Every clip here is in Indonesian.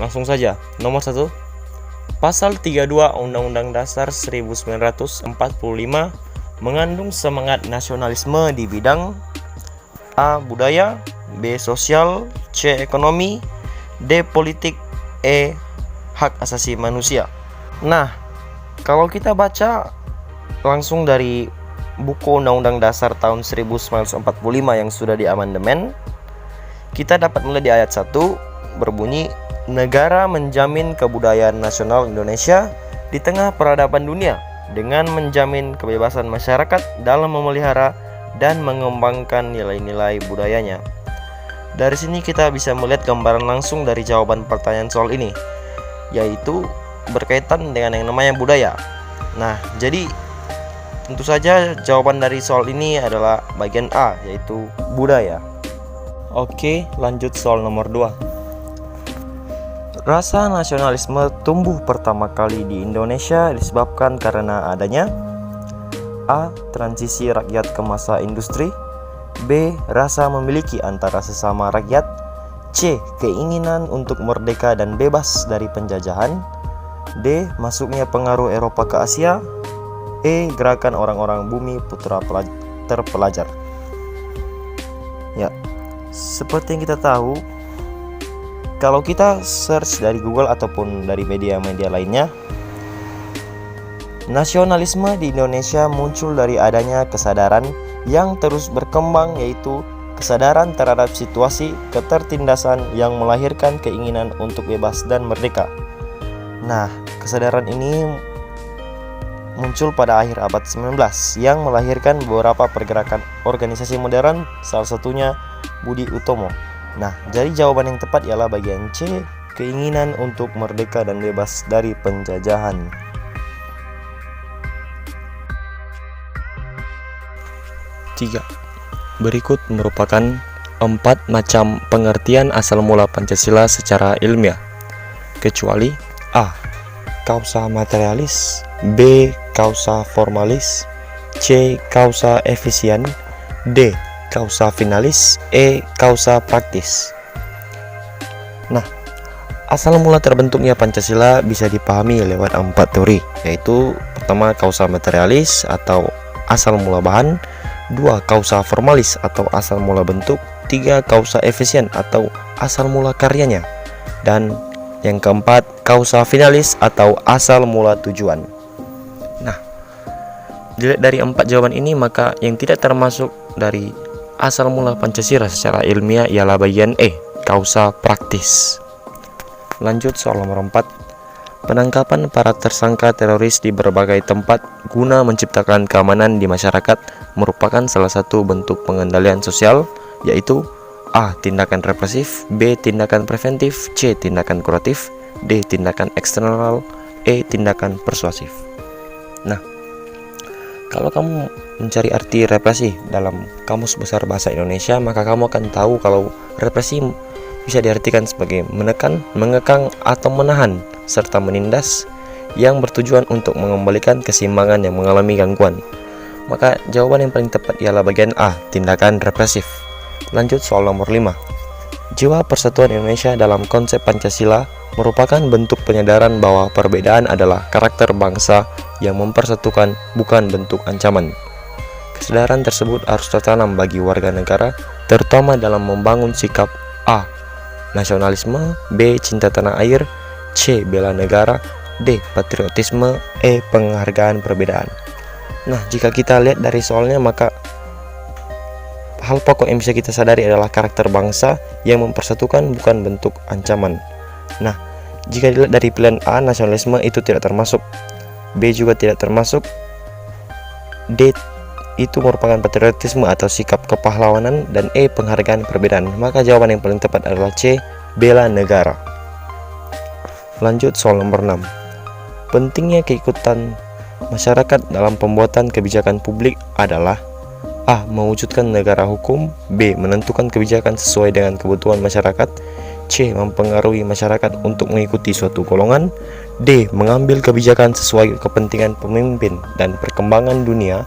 Langsung saja. Nomor 1, Pasal 32 Undang-Undang Dasar 1945 mengandung semangat nasionalisme di bidang A. Budaya, B. Sosial, C. Ekonomi, D. Politik, E. Hak asasi manusia. Nah, kalau kita baca langsung dari buku Undang-Undang Dasar tahun 1945 yang sudah diamandemen, kita dapat mulai di ayat 1 berbunyi, negara menjamin kebudayaan nasional Indonesia di tengah peradaban dunia dengan menjamin kebebasan masyarakat dalam memelihara dan mengembangkan nilai-nilai budayanya. Dari sini kita bisa melihat gambaran langsung dari jawaban pertanyaan soal ini, yaitu berkaitan dengan yang namanya budaya. Nah, jadi tentu saja jawaban dari soal ini adalah bagian A, yaitu budaya. Oke, lanjut soal nomor 2. Rasa nasionalisme tumbuh pertama kali di Indonesia disebabkan karena adanya A. Transisi rakyat ke masa industri, B. Rasa memiliki antara sesama rakyat, C. Keinginan untuk merdeka dan bebas dari penjajahan, D. Masuknya pengaruh Eropa ke Asia, E. Gerakan orang-orang bumi putra terpelajar. Ya, seperti yang kita tahu, kalau kita search dari Google ataupun dari media-media lainnya, nasionalisme di Indonesia muncul dari adanya kesadaran yang terus berkembang, yaitu kesadaran terhadap situasi ketertindasan yang melahirkan keinginan untuk bebas dan merdeka. Nah, kesadaran ini muncul pada akhir abad 19 yang melahirkan beberapa pergerakan organisasi modern, salah satunya Budi Utomo. Nah, jadi jawaban yang tepat ialah bagian C, keinginan untuk merdeka dan bebas dari penjajahan. Tiga. Berikut merupakan 4 macam pengertian asal mula Pancasila secara ilmiah, kecuali A. Causa materialis, B. Causa formalis, C. Causa efficient, D. Causa finalis, E. Causa praktis. Nah, asal mula terbentuknya Pancasila bisa dipahami lewat 4 teori, yaitu pertama causa materialis atau asal mula bahan, 2. Causa formalis atau asal mula bentuk, 3. Causa efficient atau asal mula karyanya, dan yang keempat, causa finalis atau asal mula tujuan. Nah, dilihat dari 4 jawaban ini, maka yang tidak termasuk dari asal mula Pancasila secara ilmiah ialah bagian E, causa praktis. Lanjut soal nomor 4. Penangkapan para tersangka teroris di berbagai tempat guna menciptakan keamanan di masyarakat merupakan salah satu bentuk pengendalian sosial, yaitu A. Tindakan represif, B. Tindakan preventif, C. Tindakan kuratif, D. Tindakan eksternal, E. Tindakan persuasif. Nah, kalau kamu mencari arti represi dalam Kamus Besar Bahasa Indonesia, maka kamu akan tahu kalau represi bisa diartikan sebagai menekan, mengekang, atau menahan, serta menindas yang bertujuan untuk mengembalikan keseimbangan yang mengalami gangguan. Maka jawaban yang paling tepat ialah bagian A, tindakan represif. Lanjut soal nomor 5. Jiwa persatuan Indonesia dalam konsep Pancasila merupakan bentuk penyadaran bahwa perbedaan adalah karakter bangsa yang mempersatukan, bukan bentuk ancaman. Kesadaran tersebut harus tertanam bagi warga negara, terutama dalam membangun sikap A. Nasionalisme, B. Cinta tanah air, C. Bela negara, D. Patriotisme, E. Penghargaan perbedaan. Nah, jika kita lihat dari soalnya, maka hal pokok yang bisa kita sadari adalah karakter bangsa yang mempersatukan, bukan bentuk ancaman. Nah, jika dilihat dari pilihan A, nasionalisme itu tidak termasuk, B juga tidak termasuk, D itu merupakan patriotisme atau sikap kepahlawanan, dan E. Penghargaan perbedaan. Maka jawaban yang paling tepat adalah C. Bela negara. Lanjut soal nomor 6. Pentingnya keikutan masyarakat dalam pembuatan kebijakan publik adalah A. Mewujudkan negara hukum, B. Menentukan kebijakan sesuai dengan kebutuhan masyarakat, C. Mempengaruhi masyarakat untuk mengikuti suatu golongan, D. Mengambil kebijakan sesuai kepentingan pemimpin dan perkembangan dunia,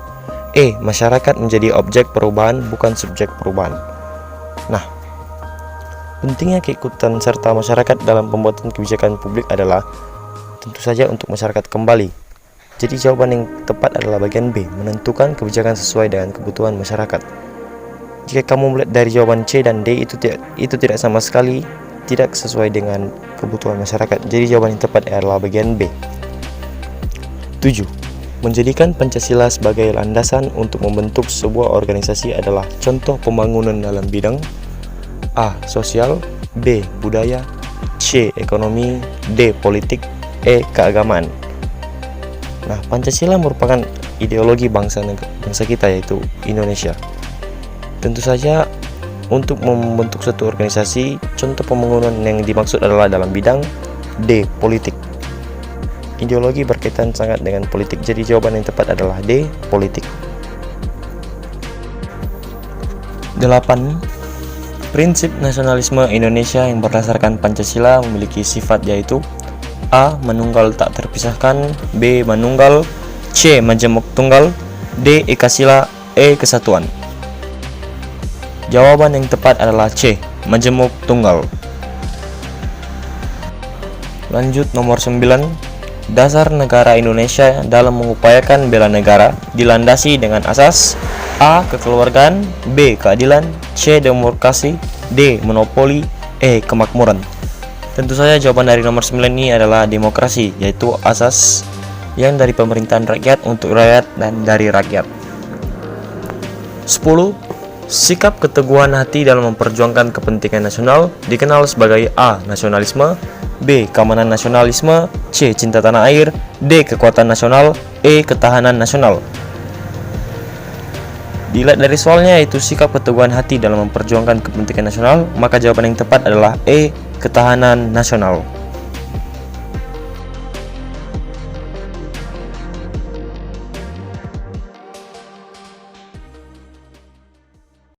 E. Masyarakat menjadi objek perubahan, bukan subjek perubahan. Nah, Pentingnya keikutsertaan serta masyarakat dalam pembuatan kebijakan publik adalah tentu saja untuk masyarakat kembali. Jadi jawaban yang tepat adalah bagian B, menentukan kebijakan sesuai dengan kebutuhan masyarakat. Jika kamu melihat dari jawaban C dan D itu tidak sama sekali tidak sesuai dengan kebutuhan masyarakat. Jadi jawaban yang tepat adalah bagian B. 7. Menjadikan Pancasila sebagai landasan untuk membentuk sebuah organisasi adalah contoh pembangunan dalam bidang A. Sosial, B. Budaya, C. Ekonomi, D. Politik, E. Keagamaan. Nah, Pancasila merupakan ideologi bangsa kita, yaitu Indonesia. Tentu saja untuk membentuk suatu organisasi, contoh pembangunan yang dimaksud adalah dalam bidang D. Politik. Ideologi berkaitan sangat dengan politik, jadi jawaban yang tepat adalah D. Politik. 8. Prinsip nasionalisme Indonesia yang berdasarkan Pancasila memiliki sifat yaitu A. Manunggal tak terpisahkan, B. Manunggal, C. Majemuk tunggal, D. Eka sila, E. Kesatuan. Jawaban yang tepat adalah C. Majemuk tunggal. Lanjut nomor 9. Dasar negara Indonesia dalam mengupayakan bela negara dilandasi dengan asas A. Kekeluargaan, B. Keadilan, C. Demokrasi, D. Monopoli, E. Kemakmuran. Tentu saja jawaban dari nomor 9 ini adalah demokrasi, yaitu asas yang dari pemerintahan rakyat untuk rakyat dan dari rakyat. 10. Sikap keteguhan hati dalam memperjuangkan kepentingan nasional dikenal sebagai A. Nasionalisme, B. Keamanan nasionalisme, C. Cinta tanah air, D. Kekuatan nasional, E. Ketahanan nasional. Dilihat dari soalnya yaitu sikap keteguhan hati dalam memperjuangkan kepentingan nasional, maka jawaban yang tepat adalah E. Ketahanan nasional.